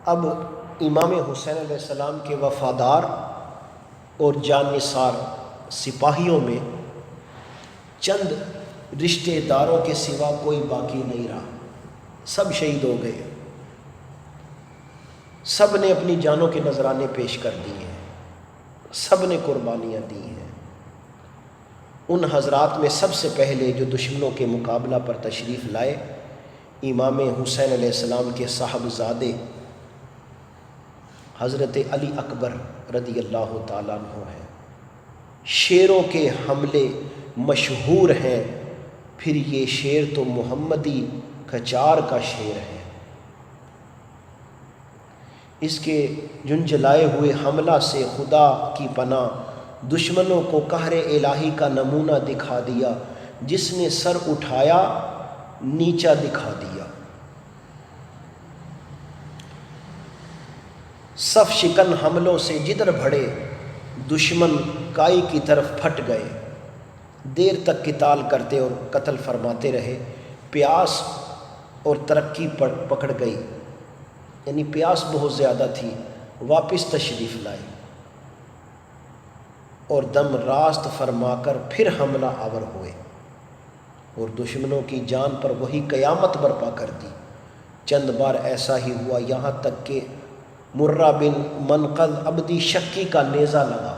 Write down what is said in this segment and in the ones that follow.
اب امام حسین علیہ السلام کے وفادار اور جان نثار سپاہیوں میں چند رشتہ داروں کے سوا کوئی باقی نہیں رہا، سب شہید ہو گئے، سب نے اپنی جانوں کے نذرانے پیش کر دیے ہیں، سب نے قربانیاں دی ہیں۔ ان حضرات میں سب سے پہلے جو دشمنوں کے مقابلہ پر تشریف لائے امام حسین علیہ السلام کے صاحبزادے حضرت علی اکبر رضی اللہ تعالیٰ عنہ ہیں۔ شیروں کے حملے مشہور ہیں، پھر یہ شیر تو محمدی کچار کا شیر ہے۔ اس کے جنجلائے ہوئے حملہ سے خدا کی پناہ، دشمنوں کو قہر الہی کا نمونہ دکھا دیا، جس نے سر اٹھایا نیچا دکھا دیا۔ صف شکن حملوں سے جدھر بڑھے دشمن کائی کی طرف پھٹ گئے، دیر تک قتال کرتے اور قتل فرماتے رہے۔ پیاس اور ترقی پکڑ گئی، یعنی پیاس بہت زیادہ تھی، واپس تشریف لائے اور دم راست فرما کر پھر حملہ آور ہوئے اور دشمنوں کی جان پر وہی قیامت برپا کر دی۔ چند بار ایسا ہی ہوا، یہاں تک کہ مرہ بن منقذ عبدی شکی کا نیزہ لگا۔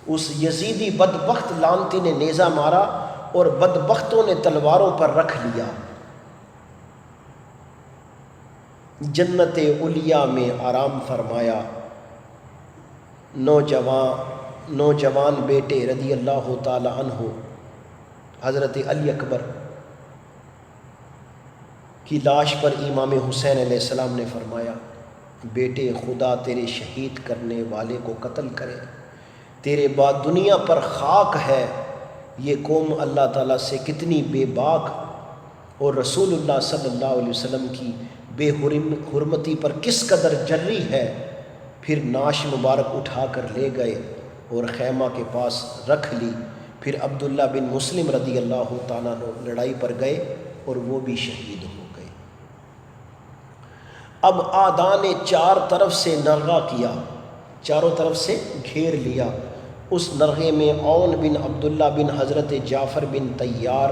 اس یزیدی بدبخت لعنتی نے نیزہ مارا اور بدبختوں نے تلواروں پر رکھ لیا۔ جنت علیہ میں آرام فرمایا۔ نوجوان بیٹے رضی اللہ تعالی عنہ حضرت علی اکبر کی لاش پر امام حسین علیہ السلام نے فرمایا، بیٹے خدا تیرے شہید کرنے والے کو قتل کرے، تیرے بعد دنیا پر خاک ہے۔ یہ قوم اللہ تعالیٰ سے کتنی بے باک اور رسول اللہ صلی اللہ علیہ وسلم کی بے حرمتی پر کس قدر جری ہے۔ پھر ناش مبارک اٹھا کر لے گئے اور خیمہ کے پاس رکھ لی۔ پھر عبداللہ بن مسلم رضی اللہ تعالیٰ عنہ لڑائی پر گئے اور وہ بھی شہید ہو گئے۔ اب اعداء نے چار طرف سے نرغہ کیا، چاروں طرف سے گھیر لیا۔ اس نرغے میں عون بن عبداللہ بن حضرت جعفر بن طیار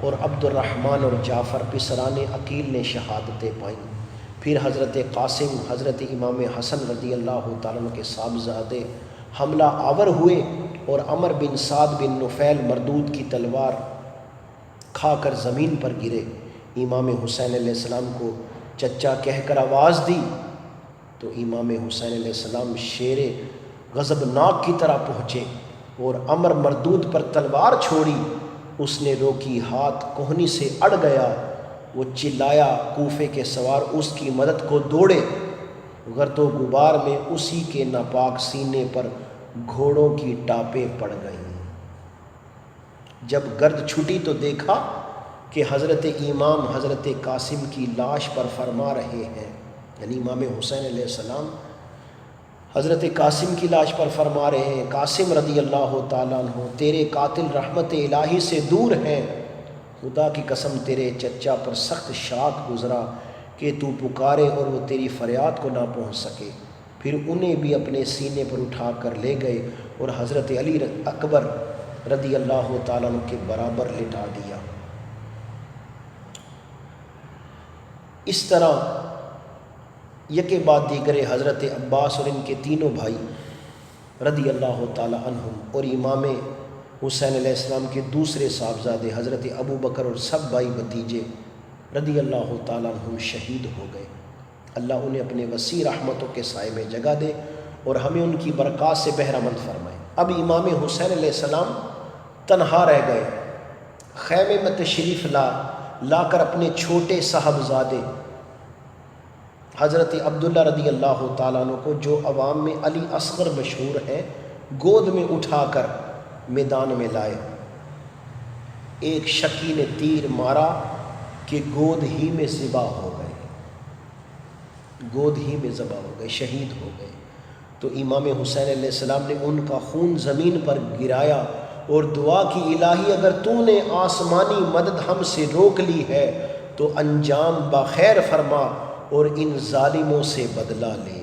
اور عبد الرحمن اور جعفر پسران عقیل نے شہادتیں پائیں۔ پھر حضرت قاسم، حضرت امام حسن رضی اللہ تعالیٰ عنہ کے صاحبزادے حملہ آور ہوئے اور عمر بن سعد بن نفیل مردود کی تلوار کھا کر زمین پر گرے۔ امام حسین علیہ السلام کو چچا کہہ کر آواز دی تو امام حسین علیہ السلام شیر غضبناک کی طرح پہنچے اور عمر مردود پر تلوار چھوڑی۔ اس نے روکی، ہاتھ کوہنی سے اڑ گیا۔ وہ چلایا، کوفے کے سوار اس کی مدد کو دوڑے۔ گرد و غبار میں اسی کے ناپاک سینے پر گھوڑوں کی ٹاپیں پڑ گئیں۔ جب گرد چھٹی تو دیکھا کہ حضرت امام حضرت قاسم کی لاش پر فرما رہے ہیں، یعنی امام حسین علیہ السلام حضرت قاسم کی لاش پر فرما رہے ہیں، قاسم رضی اللہ تعالیٰ عنہ تیرے قاتل رحمت الہی سے دور ہیں، خدا کی قسم تیرے چچا پر سخت شاک گزرا کہ تو پکارے اور وہ تیری فریاد کو نہ پہنچ سکے۔ پھر انہیں بھی اپنے سینے پر اٹھا کر لے گئے اور حضرت علی اکبر رضی اللہ تعالیٰ عنہ کے برابر لٹا دیا۔ اس طرح یکے بعد دیگرے حضرت عباس اور ان کے تینوں بھائی رضی اللہ تعالی عنہم اور امام حسین علیہ السلام کے دوسرے صاحبزادے حضرت ابو بکر اور سب بھائی بھتیجے رضی اللہ تعالی عنہم شہید ہو گئے۔ اللہ انہیں اپنے وسیع رحمتوں کے سائے میں جگہ دے اور ہمیں ان کی برکات سے بہرہ مند فرمائے۔ اب امام حسین علیہ السلام تنہا رہ گئے، خیمے میں تشریف لا کر اپنے چھوٹے صاحبزادے حضرت عبداللہ رضی اللہ تعالیٰ عنہ کو، جو عوام میں علی اصغر مشہور ہے، گود میں اٹھا کر میدان میں لائے۔ ایک شکی نے تیر مارا کہ گود ہی میں ذبح ہو گئے، شہید ہو گئے۔ تو امام حسین علیہ السلام نے ان کا خون زمین پر گرایا اور دعا کی، الہی اگر تو نے آسمانی مدد ہم سے روک لی ہے تو انجام بخیر فرما اور ان ظالموں سے بدلہ لے۔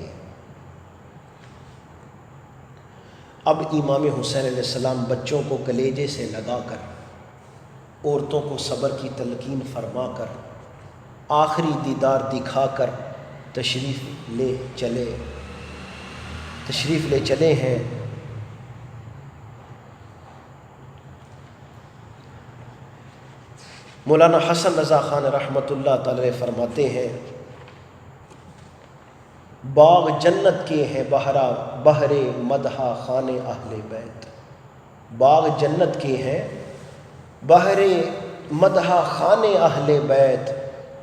اب امام حسین علیہ السلام بچوں کو کلیجے سے لگا کر، عورتوں کو صبر کی تلقین فرما کر، آخری دیدار دکھا کر تشریف لے چلے ہیں۔ مولانا حسن رضا خان رحمۃ اللہ تعالی فرماتے ہیں، باغ جنت کے ہیں بہر مدحہ خان اہل بیت۔ باغ جنت کے ہیں بہر مدحہ خان اہل بیت،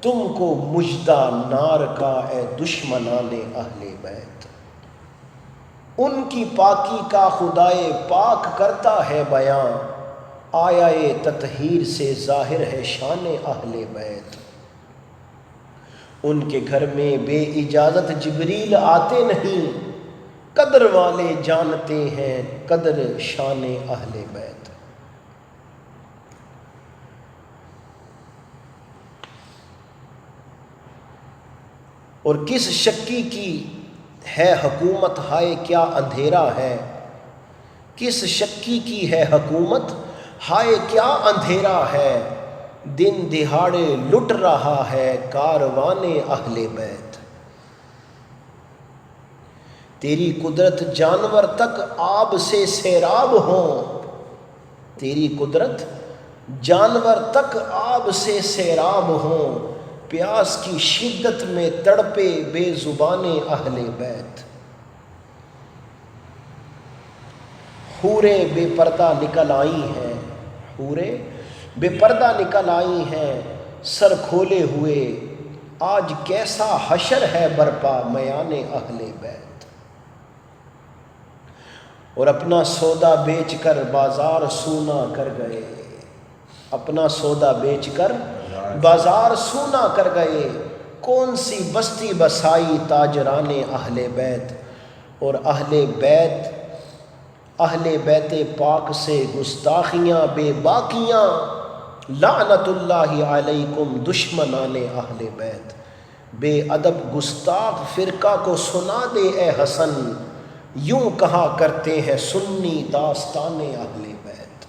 تم کو مژدہ نار کا اے دشمنان اہل بیت۔ ان کی پاکی کا خدائے پاک کرتا ہے بیاں، آیا تطہیر سے ظاہر ہے شان اہل بیت۔ ان کے گھر میں بے اجازت جبریل آتے نہیں، قدر والے جانتے ہیں قدر شان اہل بیت۔ اور کس شکی کی ہے حکومت، ہائے کیا اندھیرا ہے۔ کس شکی کی ہے حکومت، ہائے کیا اندھیرا ہے۔ دن دہاڑے لٹ رہا ہے کاروان اہل بیت۔ تیری قدرت جانور تک آب سے سیراب ہوں، تیری قدرت جانور تک آب سے سیراب ہوں، پیاس کی شدت میں تڑپے بے زبان اہل بیت۔ حوریں بے پردہ نکل آئی ہیں، حوریں بے پردہ نکل آئی ہیں، سر کھولے ہوئے، آج کیسا حشر ہے برپا میان اہل بیت۔ اور اپنا سودا بیچ کر بازار سونا کر گئے، اپنا سودا بیچ کر بازار سونا کر گئے، کون سی بستی بسائی تاجران اہل بیت۔ اور اہل بیت پاک سے گستاخیاں بے باقیاں، لعنت اللہ علیکم دشمنان اہل بیت۔ بے ادب گستاخ فرقہ کو سنا دے اے حسن، یوں کہا کرتے ہیں سنی داستان اہل بیت۔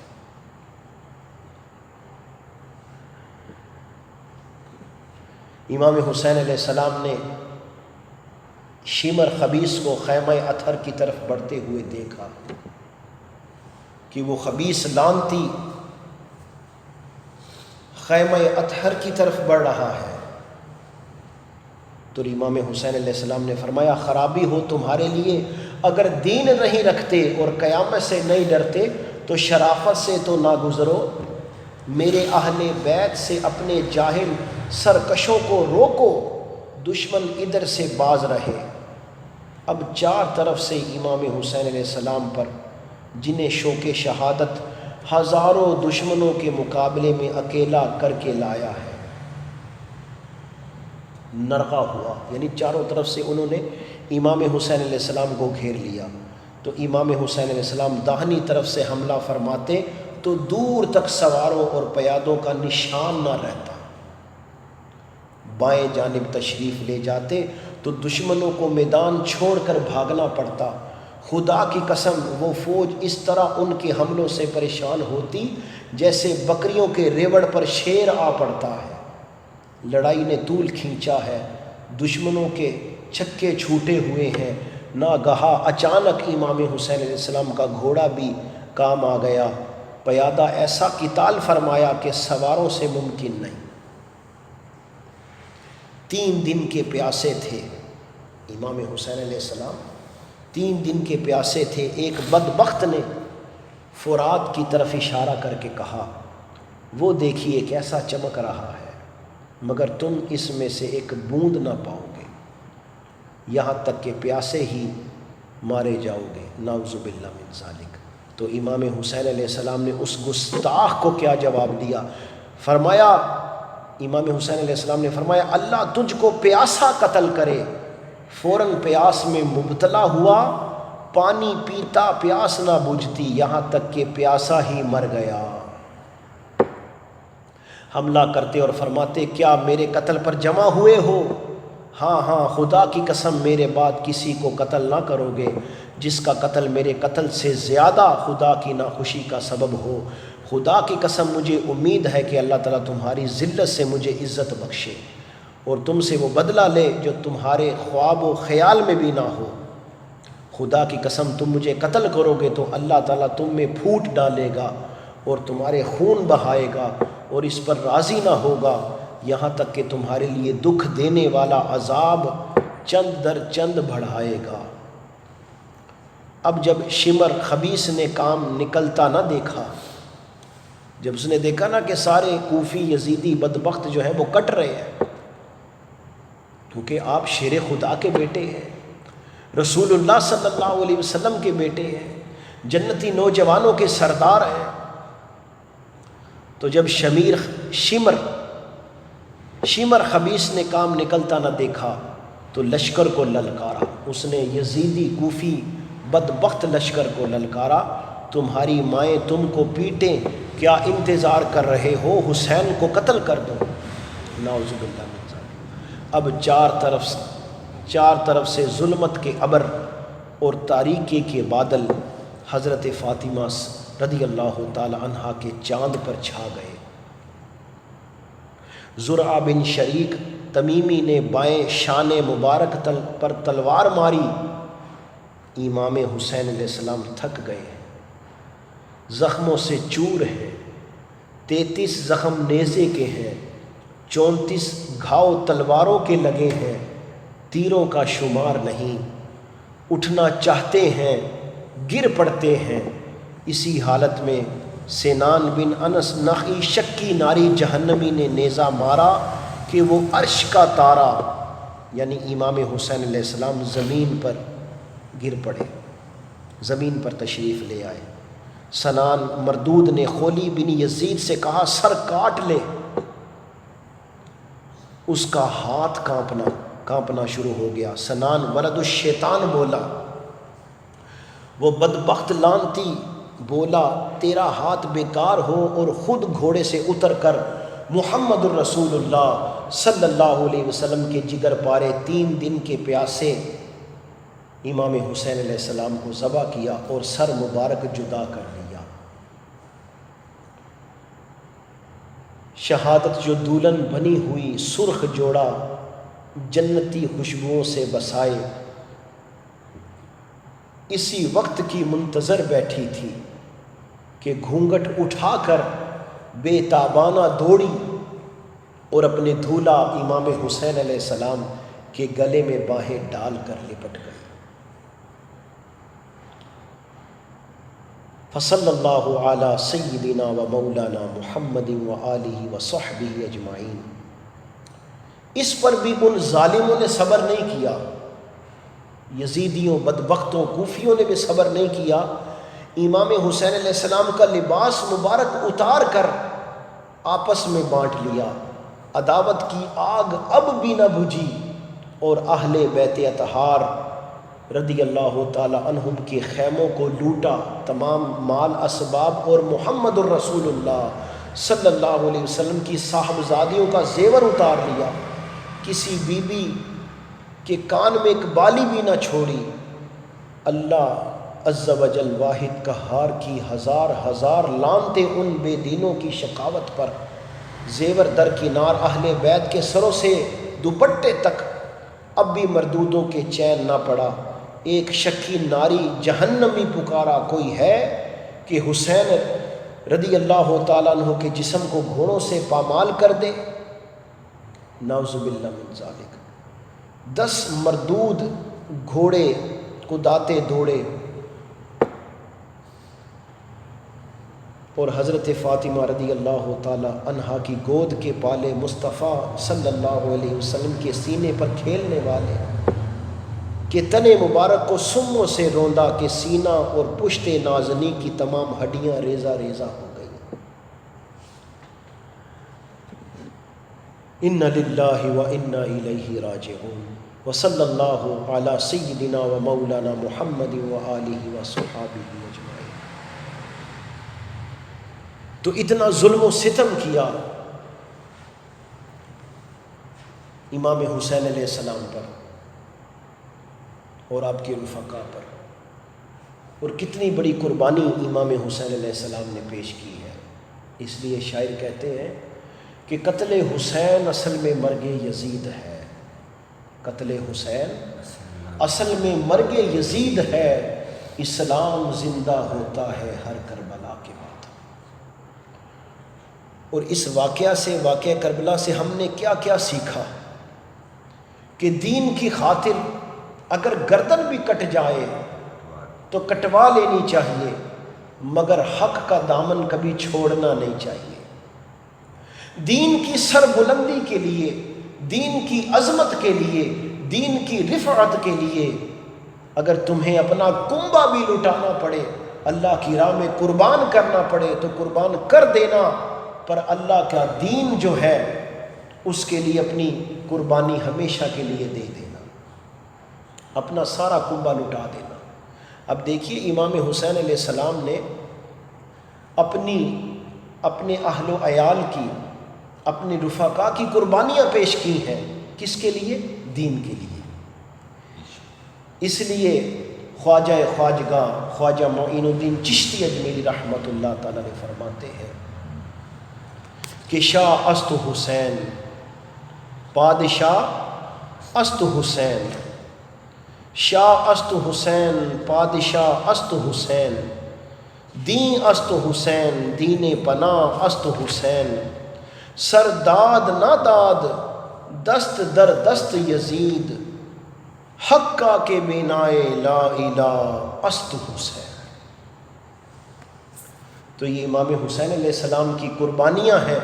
امام حسین علیہ السلام نے شمر خبیث کو خیمہ اطہر کی طرف بڑھتے ہوئے دیکھا کہ وہ خبیث لعنتی خیمہ اطہر کی طرف بڑھ رہا ہے، تو امام حسین علیہ السلام نے فرمایا خرابی ہو تمہارے لیے، اگر دین نہیں رکھتے اور قیامت سے نہیں ڈرتے تو شرافت سے تو نہ گزرو، میرے اہل بیت سے اپنے جاہل سرکشوں کو روکو، دشمن ادھر سے باز رہے۔ اب چار طرف سے امام حسین علیہ السلام پر، جنہیں شوق شہادت ہزاروں دشمنوں کے مقابلے میں اکیلا کر کے لایا ہے، نرغہ ہوا، یعنی چاروں طرف سے انہوں نے امام حسین علیہ السلام کو گھیر لیا۔ تو امام حسین علیہ السلام داہنی طرف سے حملہ فرماتے تو دور تک سواروں اور پیادوں کا نشان نہ رہتا، بائیں جانب تشریف لے جاتے تو دشمنوں کو میدان چھوڑ کر بھاگنا پڑتا۔ خدا کی قسم وہ فوج اس طرح ان کے حملوں سے پریشان ہوتی جیسے بکریوں کے ریوڑ پر شیر آ پڑتا ہے۔ لڑائی نے طول کھینچا ہے، دشمنوں کے چھکے چھوٹے ہوئے ہیں، ناگہاں اچانک امام حسین علیہ السلام کا گھوڑا بھی کام آ گیا، پیادہ ایسا قتال فرمایا کہ سواروں سے ممکن نہیں۔ 3 دن کے پیاسے تھے امام حسین علیہ السلام، 3 دن کے پیاسے تھے۔ ایک بدبخت نے فرات کی طرف اشارہ کر کے کہا، وہ دیکھیے کیسا چمک رہا ہے، مگر تم اس میں سے ایک بوند نہ پاؤ گے، یہاں تک کہ پیاسے ہی مارے جاؤ گے، نعوذ باللہ من ذالک۔ تو امام حسین علیہ السلام نے اس گستاخ کو کیا جواب دیا؟ فرمایا، امام حسین علیہ السلام نے فرمایا اللہ تجھ کو پیاسا قتل کرے۔ فوراً پیاس میں مبتلا ہوا، پانی پیتا پیاس نہ بجھتی، یہاں تک کہ پیاسا ہی مر گیا۔ حملہ کرتے اور فرماتے کیا میرے قتل پر جمع ہوئے ہو؟ ہاں ہاں خدا کی قسم میرے بعد کسی کو قتل نہ کرو گے جس کا قتل میرے قتل سے زیادہ خدا کی ناخوشی کا سبب ہو۔ خدا کی قسم مجھے امید ہے کہ اللہ تعالیٰ تمہاری ذلت سے مجھے عزت بخشے اور تم سے وہ بدلہ لے جو تمہارے خواب و خیال میں بھی نہ ہو۔ خدا کی قسم تم مجھے قتل کرو گے تو اللہ تعالیٰ تم میں پھوٹ ڈالے گا اور تمہارے خون بہائے گا اور اس پر راضی نہ ہوگا، یہاں تک کہ تمہارے لیے دکھ دینے والا عذاب چند در چند بڑھائے گا۔ اب جب شمر خبیث نے کام نکلتا نہ دیکھا، جب اس نے دیکھا نا کہ سارے کوفی یزیدی بدبخت جو ہے وہ کٹ رہے ہیں، کیونکہ آپ شیر خدا کے بیٹے ہیں، رسول اللہ صلی اللہ علیہ وسلم کے بیٹے ہیں، جنتی نوجوانوں کے سردار ہیں، تو جب شمر خبیث نے کام نکلتا نہ دیکھا تو لشکر کو للکارا، اس نے یزیدی کوفی بدبخت لشکر کو للکارا، تمہاری مائیں تم کو پیٹیں، کیا انتظار کر رہے ہو، حسین کو قتل کر دو۔ نعوذ باللہ من ذالک۔ اب چار طرف سے ظلمت کے ابر اور تاریکی کے بادل حضرت فاطمہ رضی اللہ تعالی عنہا کے چاند پر چھا گئے۔ زرعہ بن شریک تمیمی نے بائیں شان مبارک پر تلوار ماری، امام حسین علیہ السلام تھک گئے، زخموں سے چور ہیں، 33 زخم نیزے کے ہیں، 34 گھاؤ تلواروں کے لگے ہیں، تیروں کا شمار نہیں، اٹھنا چاہتے ہیں گر پڑتے ہیں۔ اسی حالت میں سینان بن انس نخعی شکی ناری جہنمی نے نیزہ مارا کہ وہ عرش کا تارا یعنی امام حسین علیہ السلام زمین پر گر پڑے، زمین پر تشریف لے آئے۔ سنان مردود نے خولی بن یزید سے کہا سر کاٹ لے، اس کا ہاتھ کانپنا شروع ہو گیا۔ سنان ولد الشیطان بولا، وہ بدبخت لعنتی بولا تیرا ہاتھ بیکار ہو اور خود گھوڑے سے اتر کر محمد الرسول اللہ صلی اللہ علیہ وسلم کے جگر پارے 3 دن کے پیاسے امام حسین علیہ السلام کو ذبح کیا اور سر مبارک جدا کر لیا۔ شہادت جو دولن بنی ہوئی سرخ جوڑا جنتی خوشبوؤں سے بسائے، اسی وقت کی منتظر بیٹھی تھی کہ گھونگھٹ اٹھا کر بے تابانہ دوڑی اور اپنے دھولا امام حسین علیہ السلام کے گلے میں باہیں ڈال کر لپٹ گئی۔ فصلی اللہ علی سیدنا و مولانا محمد و آلہ و صحبہ اجمعین۔ اس پر بھی ان ظالموں نے صبر نہیں کیا، یزیدیوں بدبختوں کوفیوں نے بھی صبر نہیں کیا، امام حسین علیہ السلام کا لباس مبارک اتار کر آپس میں بانٹ لیا۔ عداوت کی آگ اب بھی نہ بجھی اور اہل بیت اطہار رضی اللہ تعالی عنہم کے خیموں کو لوٹا، تمام مال اسباب اور محمد الرسول اللہ صلی اللہ علیہ وسلم کی صاحبزادیوں کا زیور اتار لیا، کسی بی بی کے کان میں ایک بالی بھی نہ چھوڑی۔ اللہ عز و جل واحد قہار کی ہزار لعنتیں ان بے دینوں کی شقاوت پر۔ زیور درکنار اہل بیت کے سروں سے دوپٹے تک اب بھی مردودوں کے چین نہ پڑا۔ ایک شکی ناری جہنمی پکارا، کوئی ہے کہ حسین رضی اللہ تعالیٰ عنہ کے جسم کو گھوڑوں سے پامال کر دے؟ نعوذ باللہ من ذالک۔ 10 مردود گھوڑے کداتے دوڑے اور حضرت فاطمہ رضی اللہ تعالی عنہا کی گود کے پالے مصطفیٰ صلی اللہ علیہ وسلم کے سینے پر کھیلنے والے کہ تنے مبارک کو سموں سے روندا کہ سینہ اور پشت نازنی کی تمام ہڈیاں ریزہ ریزہ ہو گئی۔ انا للہ و انا الیہ راجعون، وصلی اللہ علی سیدنا و مولانا محمد و آلہ و صحابہ اجمعین۔ تو اتنا ظلم و ستم کیا، امام حسین علیہ السلام پر اور آپ کے رفقا پر، اور کتنی بڑی قربانی امام حسین علیہ السلام نے پیش کی ہے۔ اس لیے شاعر کہتے ہیں کہ قتل حسین اصل میں مرگ یزید ہے، قتل حسین اصل میں مرگ یزید ہے، اسلام زندہ ہوتا ہے ہر کربلا کے بعد۔ اور اس واقعہ سے، واقعہ کربلا سے ہم نے کیا کیا سیکھا کہ دین کی خاطر اگر گردن بھی کٹ جائے تو کٹوا لینی چاہیے، مگر حق کا دامن کبھی چھوڑنا نہیں چاہیے۔ دین کی سر بلندی کے لیے، دین کی عظمت کے لیے، دین کی رفعت کے لیے اگر تمہیں اپنا کنبہ بھی لٹانا پڑے، اللہ کی راہ میں قربان کرنا پڑے تو قربان کر دینا، پر اللہ کا دین جو ہے اس کے لیے اپنی قربانی ہمیشہ کے لیے دے دینا، اپنا سارا کنبہ لٹا دینا۔ اب دیکھیے امام حسین علیہ السلام نے اپنے اہل و عیال کی، اپنے رفقا کی قربانیاں پیش کی ہیں، کس کے لیے؟ دین کے لیے۔ اس لیے خواجہ خواجگاں خواجہ معین الدین چشتی اجمیری رحمۃ اللہ تعالی نے فرماتے ہیں کہ شاہ است حسین، پادشاہ است حسین، شاہ است حسین، پادشاہ است حسین، دین است حسین، دین پناہ است حسین، سر داد نہ داد دست در دست یزید، حقا کے بینائے لا الہ است حسین۔ تو یہ امام حسین علیہ السلام کی قربانیاں ہیں،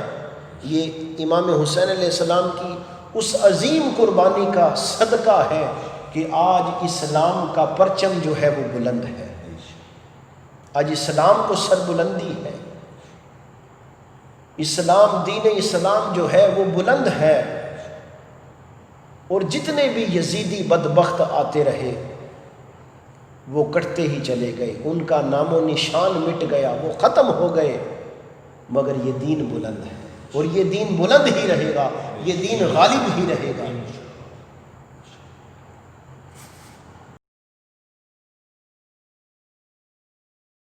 یہ امام حسین علیہ السلام کی اس عظیم قربانی کا صدقہ ہے کہ آج اسلام کا پرچم جو ہے وہ بلند ہے، آج اسلام کو سر بلندی ہے، اسلام، دین اسلام جو ہے وہ بلند ہے۔ اور جتنے بھی یزیدی بدبخت آتے رہے وہ کٹتے ہی چلے گئے، ان کا نام و نشان مٹ گیا، وہ ختم ہو گئے، مگر یہ دین بلند ہے اور یہ دین بلند ہی رہے گا، یہ دین غالب ہی رہے گا۔